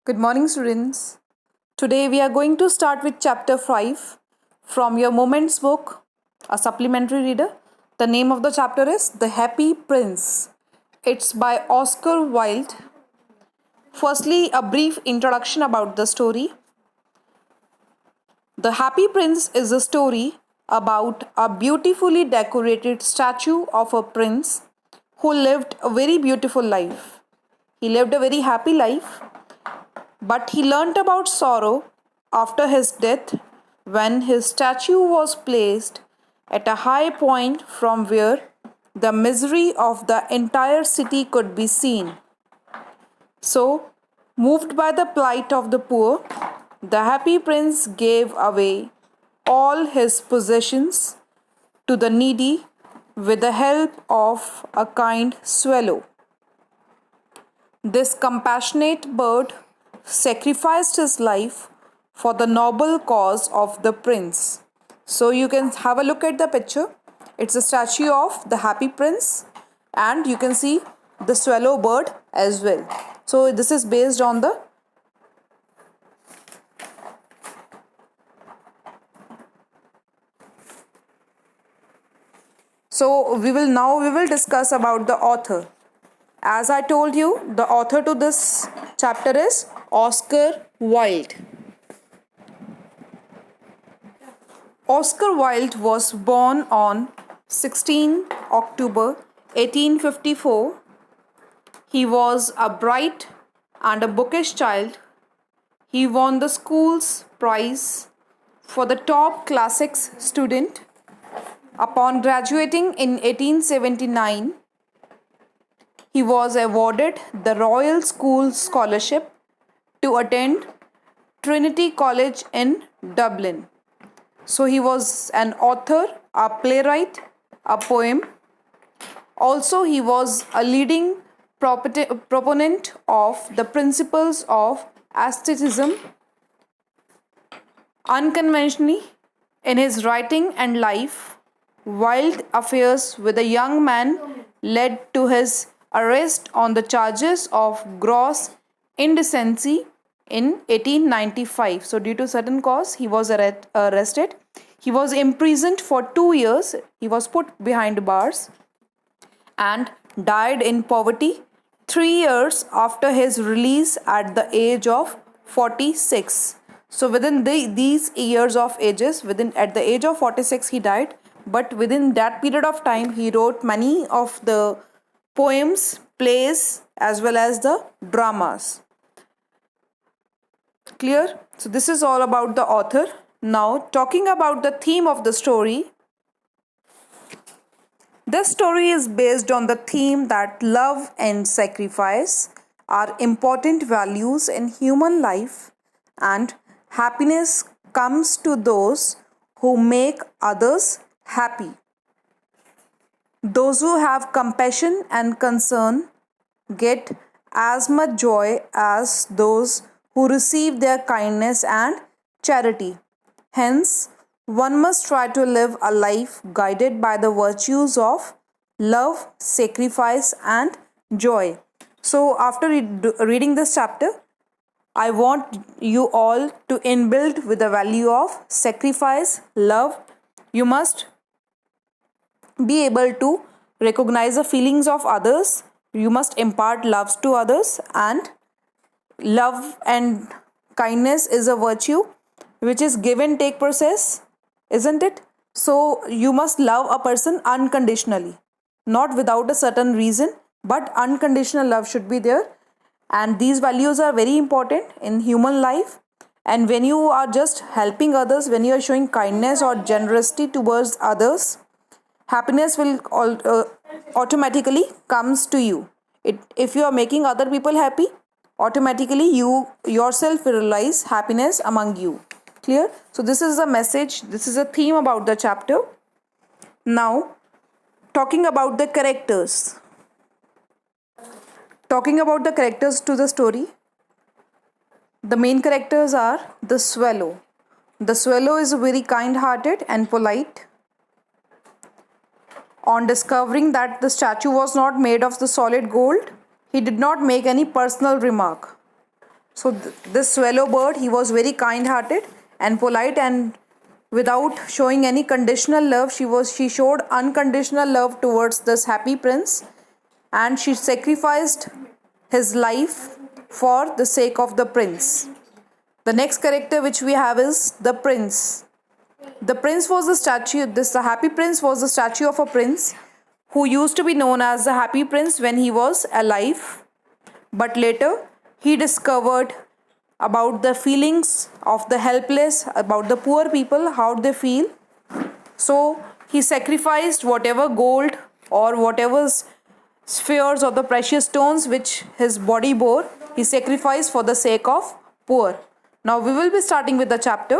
Good morning, students. Today we are going to start with chapter 5 from your Moments book, a supplementary reader. The name of the chapter is The Happy Prince. It's by Oscar Wilde. Firstly, a brief introduction about the story. The Happy Prince is a story about a beautifully decorated statue of a prince who lived a very beautiful life. He lived a very happy life. But he learnt about sorrow after his death when his statue was placed at a high point from where the misery of the entire city could be seen. So, moved by the plight of the poor, the happy prince gave away all his possessions to the needy with the help of a kind swallow. This compassionate bird sacrificed his life for the noble cause of the prince. So you can have a look at the picture. It's a statue of the happy prince, and you can see the swallow bird as well. So this is based on the we will discuss about the author. As I told you, the author to this chapter is Oscar Wilde. Oscar Wilde was born on 16 October 1854. He was a bright and a bookish child. He won the school's prize for the top classics student. Upon graduating in 1879, he was awarded the Royal School Scholarship to attend Trinity College in Dublin. So he was an author, a playwright, a poem. Also, he was a leading proponent of the principles of aestheticism. Unconventionally, in his writing and life, Wilde's affairs with a young man led to his arrest on the charges of gross indecency in 1895. So, due to certain cause, he was arrested. He was imprisoned for 2 years. He was put behind bars and died in poverty 3 years after his release at the age of 46. So within these years of ages, within at the age of 46 he died, but within that period of time he wrote many of the poems, plays as well as the dramas. Clear? So this is all about the author. Now talking about the theme of the story. This story is based on the theme that love and sacrifice are important values in human life, and happiness comes to those who make others happy. Those who have compassion and concern get as much joy as those who receive their kindness and charity. Hence, one must try to live a life guided by the virtues of love, sacrifice, and joy. So, after reading this chapter, I want you all to inbuild with the value of sacrifice, love. You must be able to recognize the feelings of others. You must impart loves to others, and love and kindness is a virtue which is give and take process, isn't it? So you must love a person unconditionally, not without a certain reason, but unconditional love should be there. And these values are very important in human life. And when you are just helping others, when you are showing kindness or generosity towards others, happiness will automatically comes to you. If you are making other people happy, automatically you yourself will realize happiness among you. Clear? So this is the message, this is a theme about the chapter. Now talking about the characters. Talking about the characters to the story, the main characters are the swallow. The swallow is very kind-hearted and polite. On discovering that the statue was not made of the solid gold, he did not make any personal remark. So this swallow bird, he was very kind-hearted and polite, and without showing any conditional love, she showed unconditional love towards this happy prince, and she sacrificed his life for the sake of the prince. The next character which we have is the prince. The prince was the statue, the happy prince was the statue of a prince who used to be known as the happy prince when he was alive. But later he discovered about the feelings of the helpless, about the poor people, how they feel. So he sacrificed whatever gold or whatever spheres or the precious stones which his body bore, he sacrificed for the sake of poor. Now we will be starting with the chapter.